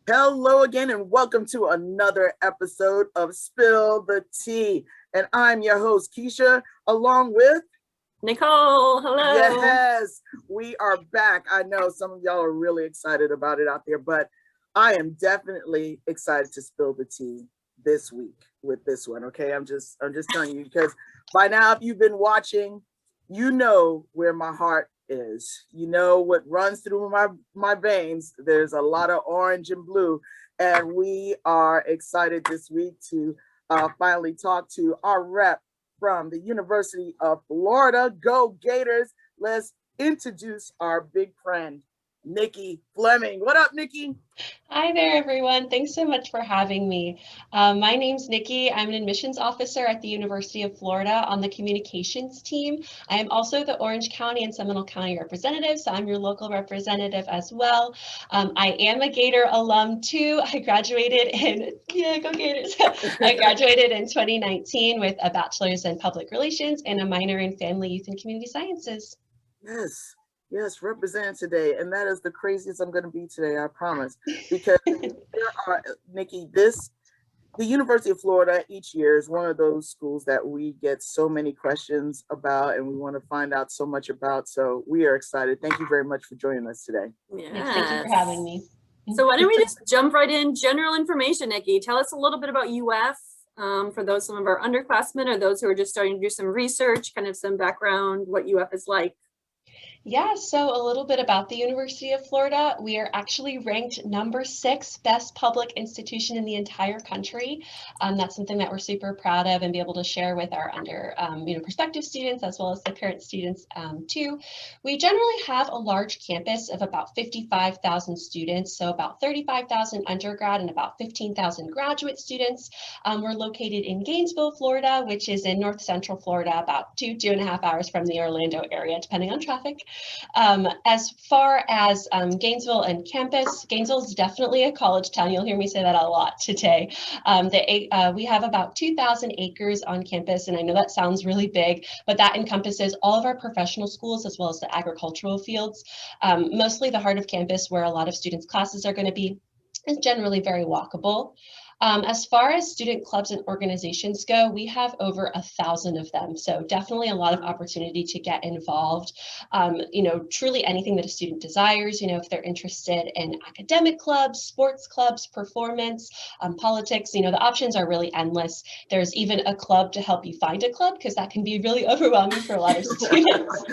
Hello again, and welcome to another episode of Spill the Tea. And I'm your host, Keisha, along with Nicole, hello. yes, we are back. I know some of y'all are really excited about it out there, but I am definitely excited to spill the tea this week with this one. Okay, I'm just telling you because by now, if you've been watching, you know where my heart is. You know what runs through my veins. There's a lot of orange and blue, and we are excited this week to finally talk to our rep from the University of Florida. Go Gators. Let's introduce our big friend, Nikki Fleming. What up, Nikki? Hi there, everyone. Thanks so much for having me. My name's Nikki. I'm an admissions officer at the University of Florida on the communications team. I am also the Orange County and Seminole County representative, so I'm your local representative as well. I am a Gator alum too. I graduated in, yeah, go Gators. I graduated in 2019 with a bachelor's in public relations and a minor in family, youth, and community sciences. Yes, yes, represent today. And that is the craziest I'm going to be today, I promise. Because there are, Nikki, the University of Florida each year is one of those schools that we get so many questions about and we want to find out so much about. So we are excited. Thank you very much for joining us today. Yes, thank you for having me. So why don't we just jump right in? General information, Nikki. Tell us a little bit about UF for those, some of our underclassmen or those who are just starting to do some research, kind of some background, what UF is like. Yeah, so a little bit about the University of Florida. We are actually ranked number 6 best public institution in the entire country. That's something that we're super proud of and be able to share with our prospective students as well as the current students too. We generally have a large campus of about 55,000 students, so about 35,000 undergrad and about 15,000 graduate students. We're located in Gainesville, Florida, which is in north central Florida, about 2.5 hours from the Orlando area, depending on traffic. As far as Gainesville and campus, Gainesville is definitely a college town. You'll hear me say that a lot today. We have about 2,000 acres on campus, and I know that sounds really big, but that encompasses all of our professional schools as well as the agricultural fields. Mostly the heart of campus where a lot of students' classes are going to be is generally very walkable. As far as student clubs and organizations go, we have over 1,000 of them. So definitely a lot of opportunity to get involved. Truly anything that a student desires, if they're interested in academic clubs, sports clubs, performance, politics, the options are really endless. There's even a club to help you find a club because that can be really overwhelming for a lot of students.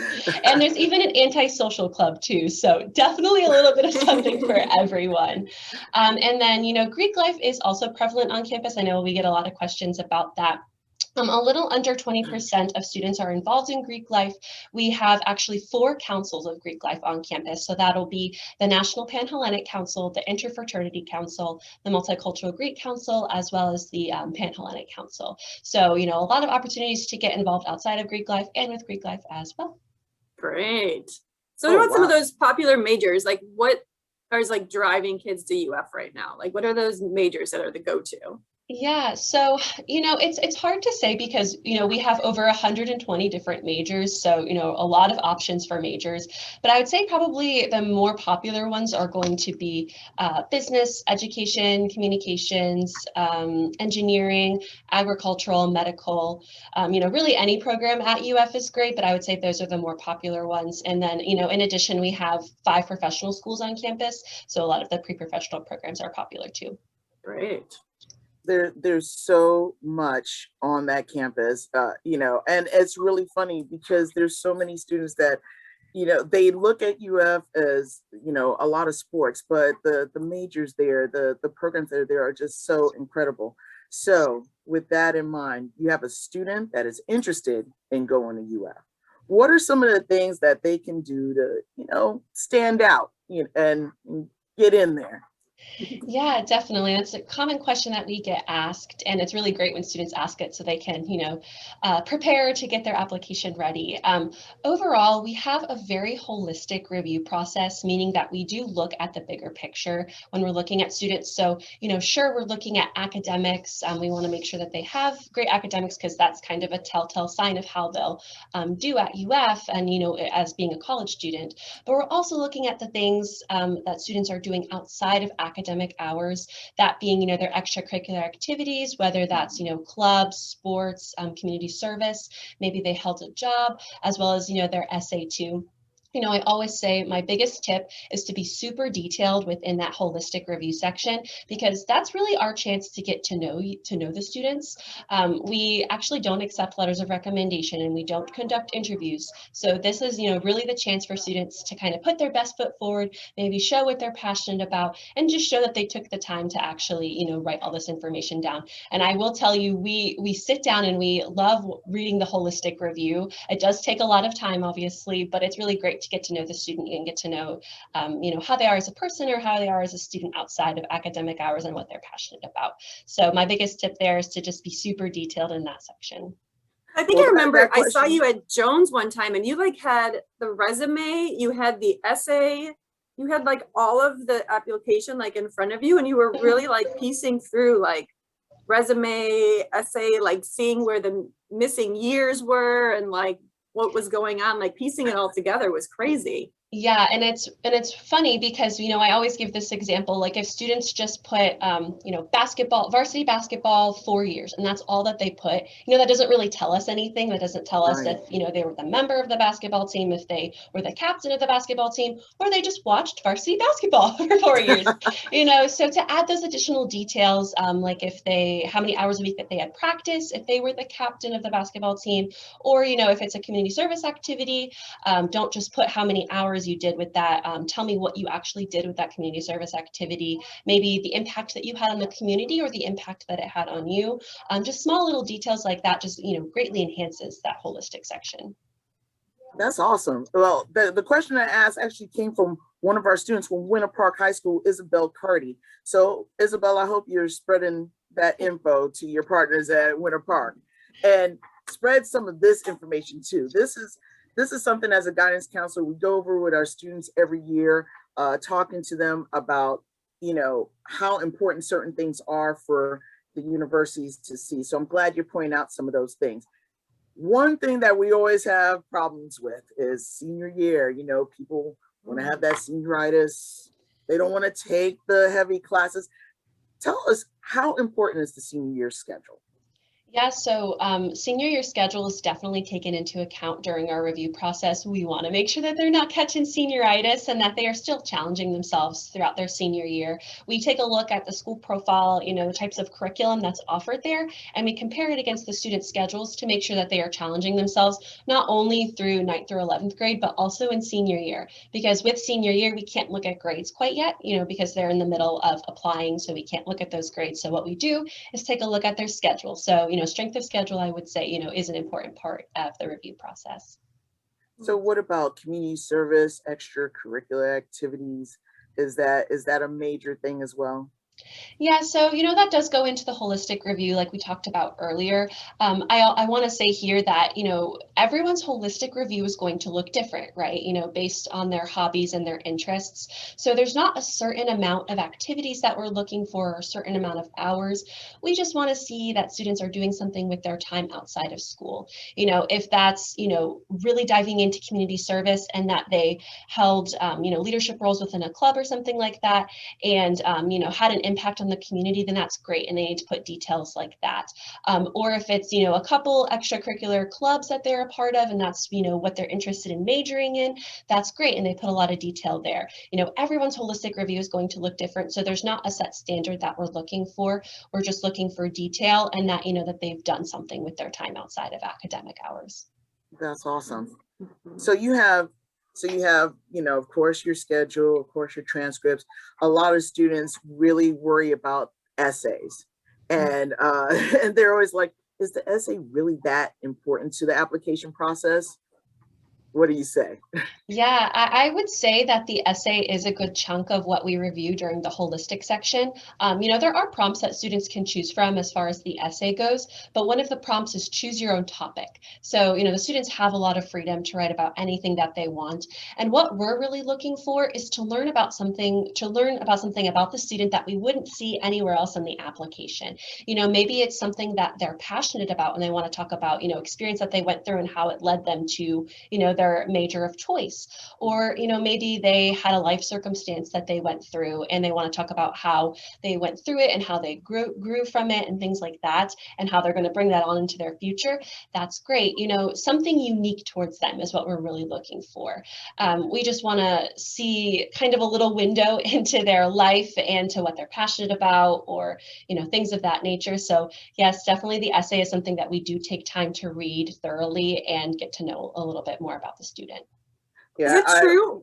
And there's even an antisocial club too. So definitely a little bit of something for everyone. And then, Greek life is also prevalent on campus. I know we get a lot of questions about that. A little under 20% of students are involved in Greek life. We have actually 4 councils of Greek life on campus. So that'll be the National Panhellenic Council, the Interfraternity Council, the Multicultural Greek Council, as well as the Panhellenic Council. So, a lot of opportunities to get involved outside of Greek life and with Greek life as well. Great. So what about some of those popular majors? Like what is like driving kids to UF right now? Like what are those majors that are the go-to? Yeah, so, it's hard to say because, we have over 120 different majors. So, a lot of options for majors. But I would say probably the more popular ones are going to be business, education, communications, engineering, agricultural, medical. Really any program at UF is great, but I would say those are the more popular ones. And then, in addition, we have 5 professional schools on campus. So a lot of the pre-professional programs are popular too. Great. There's so much on that campus, and it's really funny because there's so many students that, they look at UF as, a lot of sports, but the majors there, the programs that are there are just so incredible. So with that in mind, you have a student that is interested in going to UF. What are some of the things that they can do to, stand out, and get in there? Yeah, definitely. That's a common question that we get asked, and it's really great when students ask it so they can, prepare to get their application ready. Overall, we have a very holistic review process, meaning that we do look at the bigger picture when we're looking at students. So, sure, we're looking at academics. We want to make sure that they have great academics because that's kind of a telltale sign of how they'll do at UF and, as being a college student. But we're also looking at the things that students are doing outside of academic hours, that being, their extracurricular activities, whether that's, clubs, sports, community service, maybe they held a job, as well as, their essay too. I always say my biggest tip is to be super detailed within that holistic review section, because that's really our chance to get to know the students. We actually don't accept letters of recommendation, and we don't conduct interviews. So this is, really the chance for students to kind of put their best foot forward, maybe show what they're passionate about, and just show that they took the time to actually, write all this information down. And I will tell you, we sit down and we love reading the holistic review. It does take a lot of time, obviously, but it's really great to get to know the student and get to know, how they are as a person or how they are as a student outside of academic hours and what they're passionate about. So my biggest tip there is to just be super detailed in that section. I think I remember I saw you at Jones one time, and you like had the resume, you had the essay, you had like all of the application like in front of you, and you were really like piecing through like resume, essay, like seeing where the missing years were and like what was going on, like piecing it all together was crazy. Yeah, and it's funny because, I always give this example, like if students just put, varsity basketball 4 years, and that's all that they put, that doesn't really tell us anything. That doesn't tell us if, they were the member of the basketball team, if they were the captain of the basketball team, or they just watched varsity basketball for 4 years, so to add those additional details, like how many hours a week that they had practice, if they were the captain of the basketball team, or, if it's a community service activity, don't just put how many hours you did with that. Tell me what you actually did with that community service activity, maybe the impact that you had on the community or the impact that it had on you. Just small little details like that just, greatly enhances that holistic section. That's awesome. Well, the question I asked actually came from one of our students from Winter Park High School, Isabel Carty. So Isabel, I hope you're spreading that info to your partners at Winter Park and spread some of this information too. This is something as a guidance counselor we go over with our students every year, talking to them about, how important certain things are for the universities to see. So I'm glad you're pointing out some of those things. One thing that we always have problems with is senior year. People want to have that senioritis. They don't want to take the heavy classes. Tell us, how important is the senior year schedule? Yeah, so senior year schedule is definitely taken into account during our review process. We want to make sure that they're not catching senioritis and that they are still challenging themselves throughout their senior year. We take a look at the school profile, the types of curriculum that's offered there, and we compare it against the student schedules to make sure that they are challenging themselves, not only through 9th through 11th grade, but also in senior year. Because with senior year, we can't look at grades quite yet, because they're in the middle of applying, so we can't look at those grades. So what we do is take a look at their schedule. So, strength of schedule, I would say, is an important part of the review process. So what about community service, extracurricular activities? Is that a major thing as well? Yeah, so, that does go into the holistic review like we talked about earlier. I want to say here that, everyone's holistic review is going to look different, right? Based on their hobbies and their interests. So there's not a certain amount of activities that we're looking for or a certain amount of hours. We just want to see that students are doing something with their time outside of school. If that's, really diving into community service and that they held, leadership roles within a club or something like that, and, had an impact on the community, then that's great. And they need to put details like that. Or if it's, a couple extracurricular clubs that they're a part of, and that's, what they're interested in majoring in, that's great. And they put a lot of detail there. Everyone's holistic review is going to look different. So there's not a set standard that we're looking for. We're just looking for detail and that, that they've done something with their time outside of academic hours. That's awesome. So you have, of course, your schedule, of course, your transcripts. A lot of students really worry about essays, and and they're always like, is the essay really that important to the application process? What do you say? Yeah, I would say that the essay is a good chunk of what we review during the holistic section. There are prompts that students can choose from as far as the essay goes, but one of the prompts is choose your own topic. So, the students have a lot of freedom to write about anything that they want. And what we're really looking for is to learn about something about the student that we wouldn't see anywhere else in the application. Maybe it's something that they're passionate about and they want to talk about, experience that they went through and how it led them to, their major of choice. Or, maybe they had a life circumstance that they went through and they want to talk about how they went through it and how they grew from it and things like that, and how they're going to bring that on into their future. That's great. Something unique towards them is what we're really looking for. We just want to see kind of a little window into their life and to what they're passionate about, or, things of that nature. So yes, definitely the essay is something that we do take time to read thoroughly and get to know a little bit more about the student. Yeah, is it true?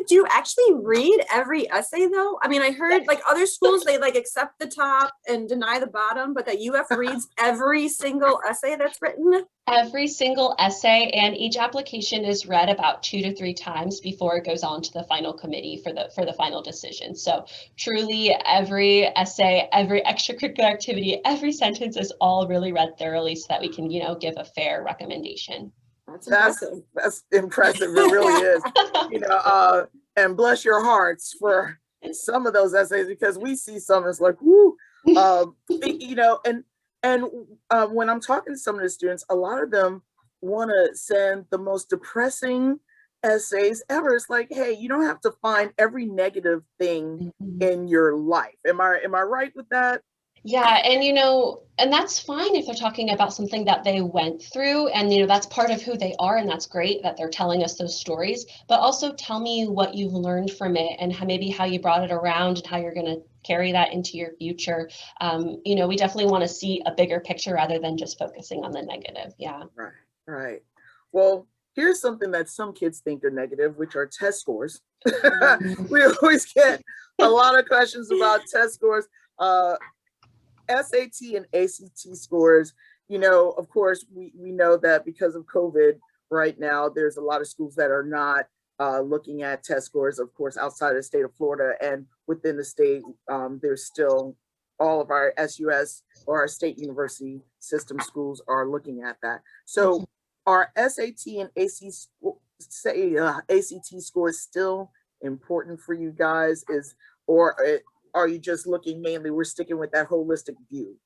Do you actually read every essay though? I mean, I heard like other schools, they like accept the top and deny the bottom, but that UF reads every single essay that's written? Every single essay, and each application is read about 2 to 3 times before it goes on to the final committee for the final decision. So truly every essay, every extracurricular activity, every sentence is all really read thoroughly so that we can, give a fair recommendation. That's impressive. That's impressive. It really is. And bless your hearts for some of those essays, because we see some it's like, whoo, and when I'm talking to some of the students, a lot of them want to send the most depressing essays ever. It's like, hey, you don't have to find every negative thing in your life. Am I right with that? Yeah, and and that's fine if they're talking about something that they went through, and that's part of who they are, and that's great that they're telling us those stories. But also tell me what you've learned from it, and maybe how you brought it around, and how you're going to carry that into your future. We definitely want to see a bigger picture rather than just focusing on the negative. Yeah. Right. Well, here's something that some kids think are negative, which are test scores. We always get a lot of questions about test scores. SAT and ACT scores, of course, we know that because of COVID right now, there's a lot of schools that are not looking at test scores, of course, outside of the state of Florida, and within the state, there's still all of our SUS or our state university system schools are looking at that. So are SAT and ACT scores still important for you guys? Are you just looking mainly, we're sticking with that holistic view?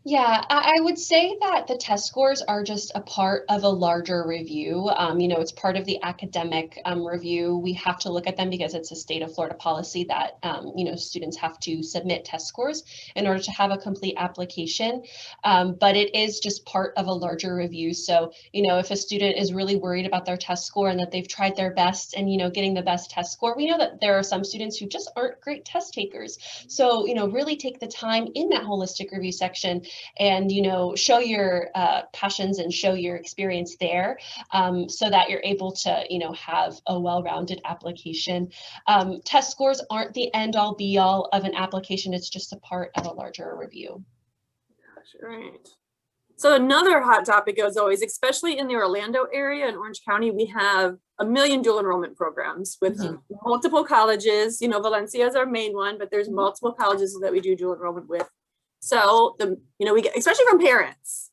Yeah, I would say that the test scores are just a part of a larger review. It's part of the academic review. We have to look at them because it's a state of Florida policy that, students have to submit test scores in order to have a complete application. But it is just part of a larger review. So, if a student is really worried about their test score and that they've tried their best and, getting the best test score, we know that there are some students who just aren't great test takers. So, really take the time in that holistic review section and show your passions and show your experience there, so that you're able to have a well-rounded application. Test scores aren't the end-all be-all of an application. It's just a part of a larger review. Right. So another hot topic as always, especially in the Orlando area and Orange County, we have a million dual enrollment programs with multiple colleges. Valencia is our main one, but there's multiple colleges that we do dual enrollment with. So we get, especially from parents.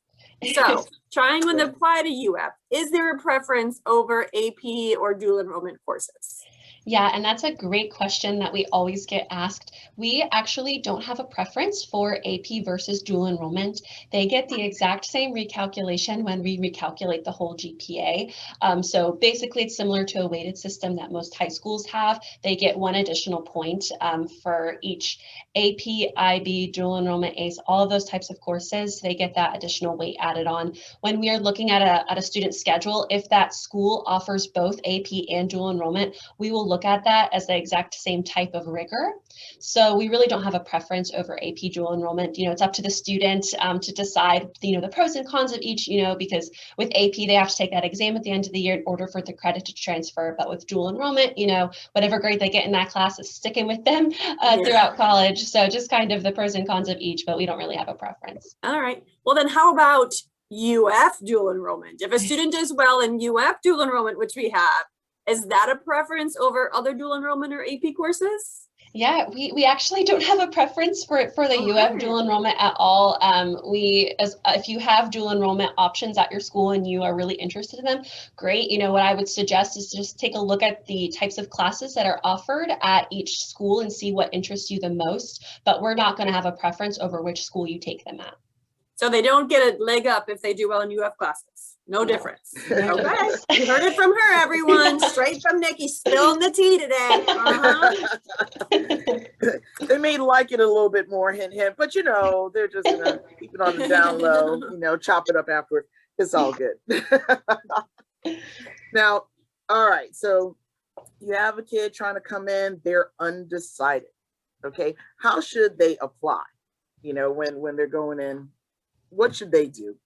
So trying to apply to UF, is there a preference over AP or dual enrollment courses? Yeah, and that's a great question that we always get asked. We actually don't have a preference for AP versus dual enrollment. They get the exact same recalculation when we recalculate the whole GPA. So basically it's similar to a weighted system that most high schools have. They get 1 additional point for each AP, IB, dual enrollment, ACE, all of those types of courses. They get that additional weight added on. When we are looking at a student schedule, if that school offers both AP and dual enrollment, we will look at that as the exact same type of rigor. So we really don't have a preference over AP dual enrollment. It's up to the student to decide, the pros and cons of each, because with AP, they have to take that exam at the end of the year in order for the credit to transfer. But with dual enrollment, whatever grade they get in that class is sticking with them throughout college. So just kind of the pros and cons of each, but we don't really have a preference. All right. Well, then how about UF dual enrollment? If a student does well in UF dual enrollment, which we have, is that a preference over other dual enrollment or AP courses? Yeah, we actually don't have a preference for the UF dual enrollment at all. If you have dual enrollment options at your school and you are really interested in them, great. What I would suggest is just take a look at the types of classes that are offered at each school and see what interests you the most. But we're not going to have a preference over which school you take them at. So they don't get a leg up if they do well in UF classes. No difference. Okay. You heard it from her, everyone. Straight from Nikki. Spilling the tea today. They may like it a little bit more, hint, hint, but you know, they're just gonna keep it on the down low, you know, chop it up afterward. It's all good. Now, all right, so you have a kid trying to come in, they're undecided. Okay, how should they apply? You know, when they're going in, what should they do?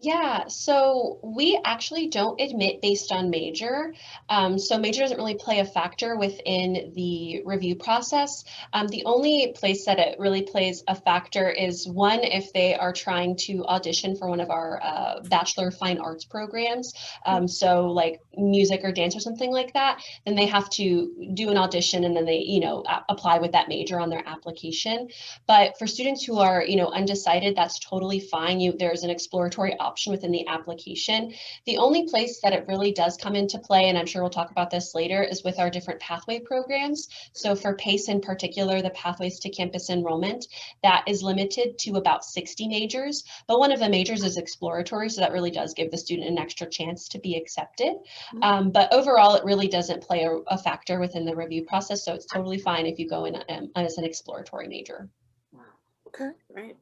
Yeah, so we actually don't admit based on major. So major doesn't really play a factor within the review process. The only place that it really plays a factor is one, if they are trying to audition for one of our Bachelor of Fine Arts programs. So like music or dance or something like that, then they have to do an audition and then they, you know, apply with that major on their application. But for students who are, you know, undecided, that's totally fine. There's an exploratory option within the application. The only place that it really does come into play, and I'm sure we'll talk about this later, is with our different pathway programs. So for PACE in particular, the Pathways to Campus Enrollment, that is limited to about 60 majors, but one of the majors is exploratory, so that really does give the student an extra chance to be accepted. But overall, it really doesn't play a factor within the review process, so it's totally fine if you go in as an exploratory major. Okay. Right.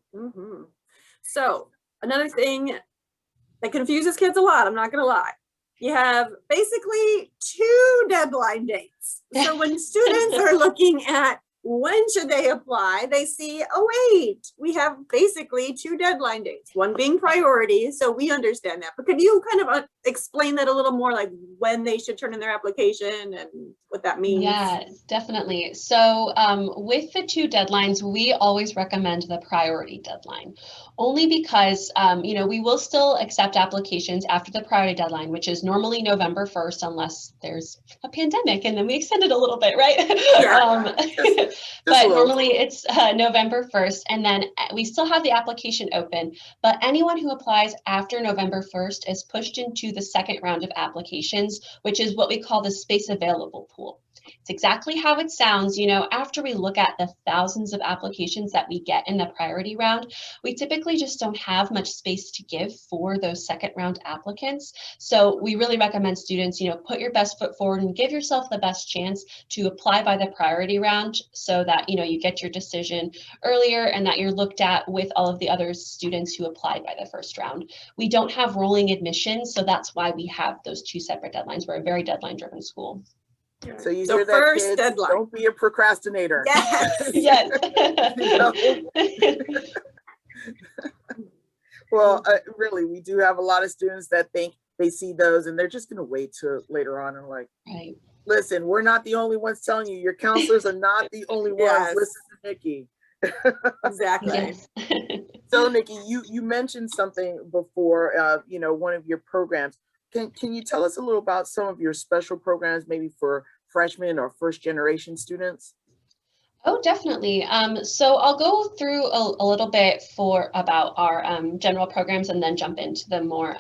So another thing that confuses kids a lot, I'm not going to lie. You have basically 2 deadline dates. So when students are looking at when should they apply, they see, oh wait, we have basically 2 deadline dates, one being priority. So we understand that. But could you kind of explain that a little more, like when they should turn in their application and what that means? Yeah, definitely. So with the 2 deadlines, we always recommend the priority deadline, only because, you know, we will still accept applications after the priority deadline, which is normally November 1st, unless there's a pandemic, and then we extend it a little bit, right? Yeah. But normally it's November 1st, and then we still have the application open, but anyone who applies after November 1st is pushed into the second round of applications, which is what we call the space available pool. It's exactly how it sounds. You know, after we look at the thousands of applications that we get in the priority round, we typically just don't have much space to give for those second round applicants. So we really recommend students, you know, put your best foot forward and give yourself the best chance to apply by the priority round so that, you know, you get your decision earlier and that you're looked at with all of the other students who applied by the first round. We don't have rolling admissions, so that's why we have those 2 separate deadlines. We're a very deadline driven school. So you hear that, first kids? deadline. Don't be a procrastinator. Yes. Yes. Well, really, we do have a lot of students that think they see those and they're just going to wait till later on and like, Right. Listen, we're not the only ones telling you. Your counselors are not the only ones. Yes. Listen to Nikki. Exactly. Yes. So Nikki, you mentioned something before, you know, one of your programs. Can you tell us a little about some of your special programs, maybe for freshmen or first generation students? Oh, definitely. So I'll go through a little bit about our general programs and then jump into the more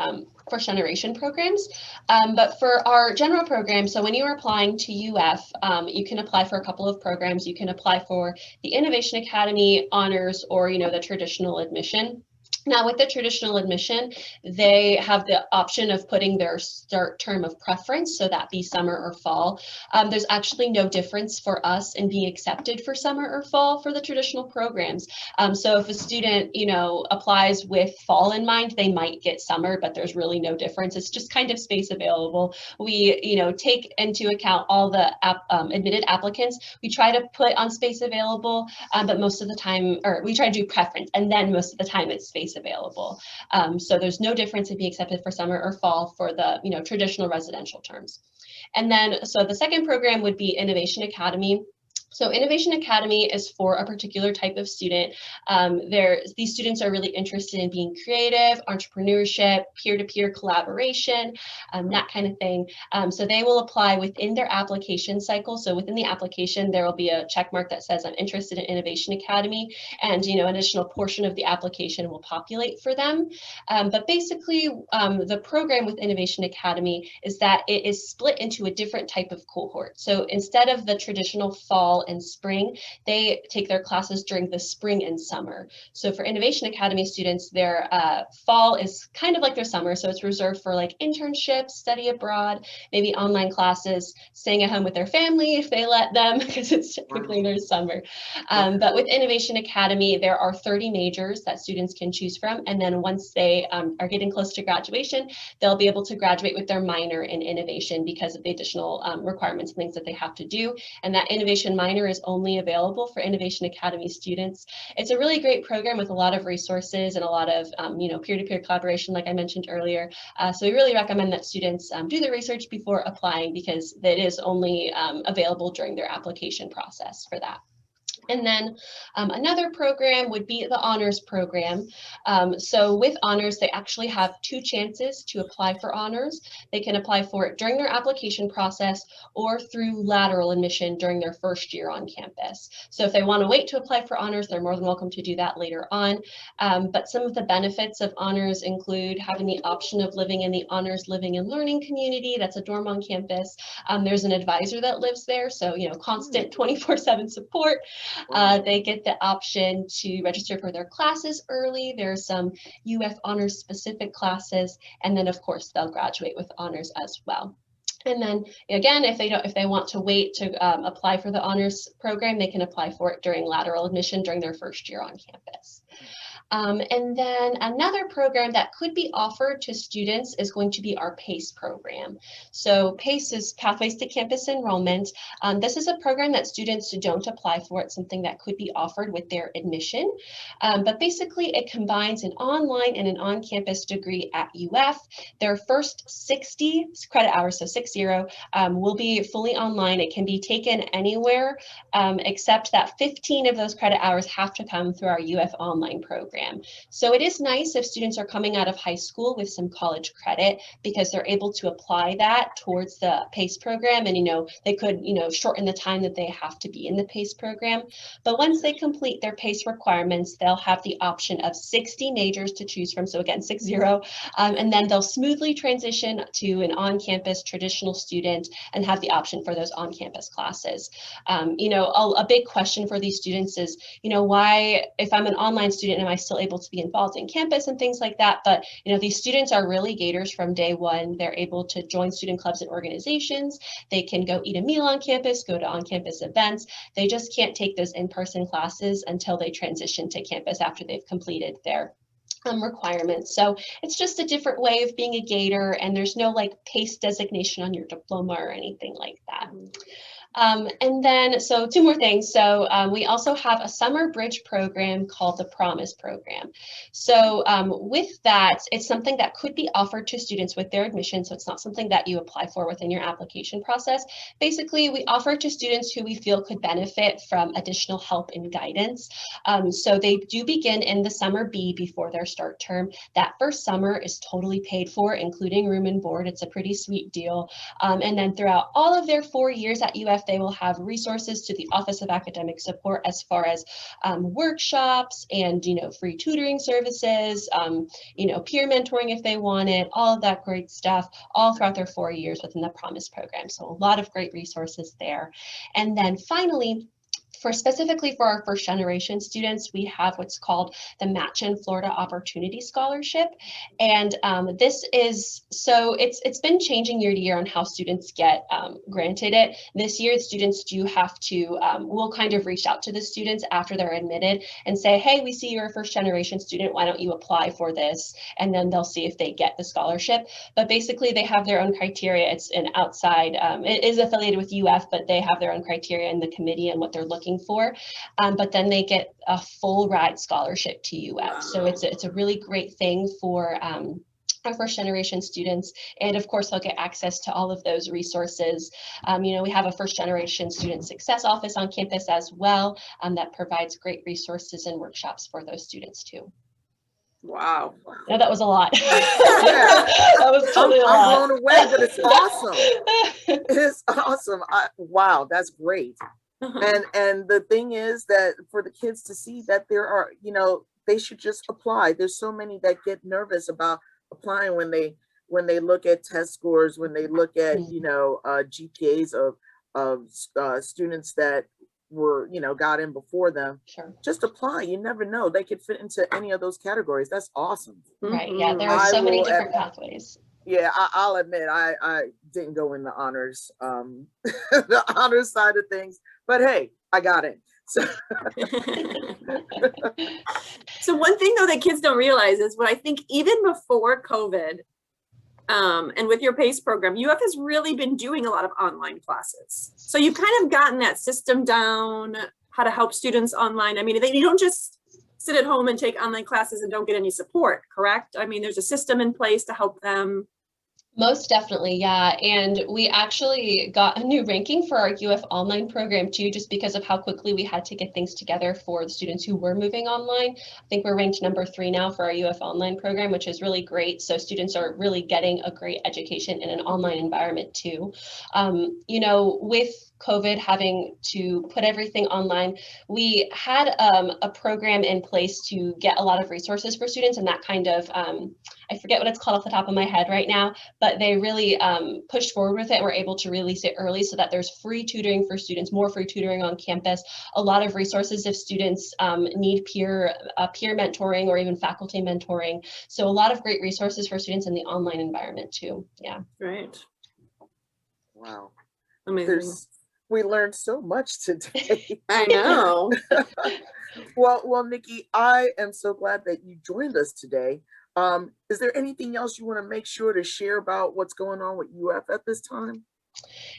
first generation programs. But for our general program, so when you're applying to UF, you can apply for a couple of programs. You can apply for the Innovation Academy, honors, or, you know, the traditional admission. Now, with the traditional admission, they have the option of putting their start term of preference, so that be summer or fall. There's actually no difference for us in being accepted for summer or fall for the traditional programs. So if a student, you know, applies with fall in mind, they might get summer, but there's really no difference. It's just kind of space available. We, you know, take into account all the admitted applicants. We try to put on space available, but most of the time, or we try to do preference, and then most of the time it's space available. So there's no difference in being accepted for summer or fall for the, you know, traditional residential terms. And then, so the second program would be Innovation Academy. So Innovation Academy is for a particular type of student. These students are really interested in being creative, entrepreneurship, peer-to-peer collaboration, that kind of thing. So they will apply within their application cycle. So within the application, there will be a check mark that says I'm interested in Innovation Academy, and, you know, an additional portion of the application will populate for them. But basically, the program with Innovation Academy is that it is split into a different type of cohort. So instead of the traditional fall fall and spring, they take their classes during the spring and summer. So for Innovation Academy students, their fall is kind of like their summer. So it's reserved for like internships, study abroad, maybe online classes, staying at home with their family if they let them, because it's typically their summer. But with Innovation Academy, there are 30 majors that students can choose from. And then once they are getting close to graduation, they'll be able to graduate with their minor in innovation because of the additional requirements and things that they have to do. And that innovation minor is only available for Innovation Academy students. It's a really great program with a lot of resources and a lot of peer-to-peer collaboration, like I mentioned earlier. So we really recommend that students do the research before applying, because it is only available during their application process for that. And then another program would be the honors program. So with honors, they actually have 2 chances to apply for honors. They can apply for it during their application process or through lateral admission during their first year on campus. So if they want to wait to apply for honors, they're more than welcome to do that later on. But some of the benefits of honors include having the option of living in the honors living and learning community. That's a dorm on campus. There's an advisor that lives there, so constant 24/7 support. They get the option to register for their classes early. There's some UF honors specific classes, and then of course they'll graduate with honors as well. And then again, if they want to wait to apply for the honors program, they can apply for it during lateral admission during their first year on campus. And then another program that could be offered to students is going to be our PACE program. So PACE is Pathways to Campus Enrollment. This is a program that students don't apply for. It's something that could be offered with their admission. But basically it combines an online and an on-campus degree at UF. Their first 60 credit hours, so 60, will be fully online. It can be taken anywhere except that 15 of those credit hours have to come through our UF online program. So it is nice if students are coming out of high school with some college credit, because they're able to apply that towards the PACE program, and they could shorten the time that they have to be in the PACE program. But once they complete their PACE requirements, they'll have the option of 60 majors to choose from, so again 60, and then they'll smoothly transition to an on-campus traditional student and have the option for those on-campus classes. A big question for these students is, why, if I'm an online student, am I still able to be involved in campus and things like that? But these students are really gators from day one. They're able to join student clubs and organizations. They can go eat a meal on campus, go to on-campus events. They just can't take those in-person classes until they transition to campus after they've completed their requirements. So it's just a different way of being a gator, and there's no PACE designation on your diploma or anything like that. And then, so 2 more things. So we also have a summer bridge program called the Promise program. So with that, it's something that could be offered to students with their admission. So it's not something that you apply for within your application process. Basically, we offer it to students who we feel could benefit from additional help and guidance. So they do begin in the summer B before their start term. That first summer is totally paid for, including room and board. It's a pretty sweet deal. And then throughout all of their 4 years at UF, they will have resources to the Office of Academic Support as far as workshops and free tutoring services, peer mentoring if they want it, all of that great stuff, all throughout their 4 years within the Promise program. So a lot of great resources there. And then finally, specifically for our first generation students, we have what's called the Match in Florida Opportunity Scholarship. And this is, so it's been changing year to year on how students get granted it. This year, students do have to, we'll kind of reach out to the students after they're admitted and say, hey, we see you're a first generation student, why don't you apply for this? And then they'll see if they get the scholarship. But basically they have their own criteria. It's an outside, it is affiliated with UF, but they have their own criteria in the committee and what they're looking for, but then they get a full ride scholarship to UF. So it's a really great thing for our first generation students. And of course, they'll get access to all of those resources. We have a first generation student success office on campus as well that provides great resources and workshops for those students too. Wow. Yeah, that was a lot. Yeah. That was totally a lot. I'm blown away, but it's awesome. It's awesome. Wow, that's great. And the thing is that for the kids to see that there are, they should just apply. There's so many that get nervous about applying when they look at test scores, when they look at GPAs of students that were, you know, got in before them, Sure. just apply. You never know. They could fit into any of those categories. That's awesome. Right. Yeah. There I are so many will different pathways. Yeah, I'll admit I didn't go in the honors, the honors side of things, but hey, I got it. So, so one thing though that kids don't realize is what I think even before COVID, and with your PACE program, UF has really been doing a lot of online classes. So you've kind of gotten that system down, how to help students online. I mean, you don't just sit at home and take online classes and don't get any support, correct? I mean, there's a system in place to help them. Most definitely, yeah. And we actually got a new ranking for our UF online program too, just because of how quickly we had to get things together for the students who were moving online. I think we're ranked number 3 now for our UF online program, which is really great. So students are really getting a great education in an online environment too. You know, with COVID having to put everything online, we had a program in place to get a lot of resources for students, and that kind of, I forget what it's called off the top of my head right now, but they really pushed forward with it. We're able to release it early so that there's free tutoring for students, more free tutoring on campus, a lot of resources if students need peer mentoring or even faculty mentoring. So a lot of great resources for students in the online environment too. Yeah. Right. wow. Amazing. We learned so much today. I know. Well, Nikki, I am so glad that you joined us today. Is there anything else you want to make sure to share about what's going on with UF at this time?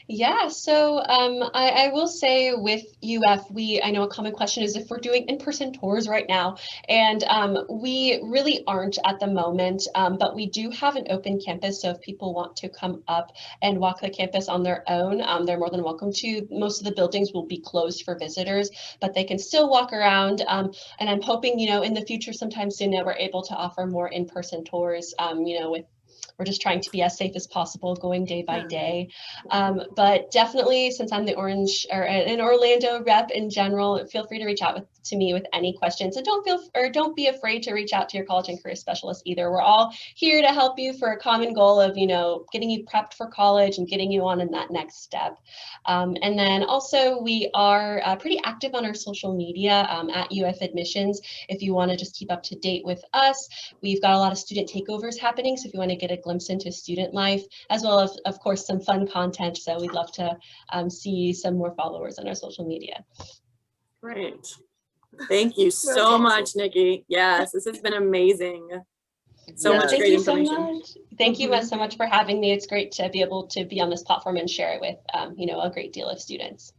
Yeah, so I will say with UF, I know a common question is if we're doing in-person tours right now, and we really aren't at the moment, but we do have an open campus, so if people want to come up and walk the campus on their own, they're more than welcome to. Most of the buildings will be closed for visitors, but they can still walk around, and I'm hoping, you know, in the future sometime soon that we're able to offer more in-person tours, you know, we're just trying to be as safe as possible going day by day. But definitely, since I'm the an Orlando rep in general, feel free to reach out to me with any questions, and don't be afraid to reach out to your college and career specialist either. We're all here to help you for a common goal of, you know, getting you prepped for college and getting you on in that next step. And then also we are pretty active on our social media at UF Admissions. If you want to just keep up to date with us, we've got a lot of student takeovers happening. So if you want to get a glimpse into student life, as well as, of course, some fun content. So we'd love to see some more followers on our social media. Great. Thank you so much, Nikki. Yes, this has been amazing. So much great information. So much. Thank you so much for having me. It's great to be able to be on this platform and share it with, you know, a great deal of students.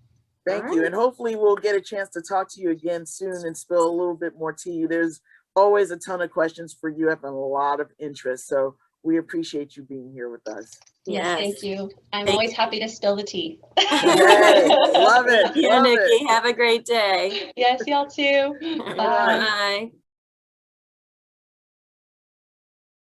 Thank you. And hopefully we'll get a chance to talk to you again soon and spill a little bit more tea. There's always a ton of questions for UF and a lot of interest. So we appreciate you being here with us. Yes, thank you. I'm always happy to spill the tea. Yay, love it. Yeah, Nikki, have a great day. Yes, y'all too. Bye.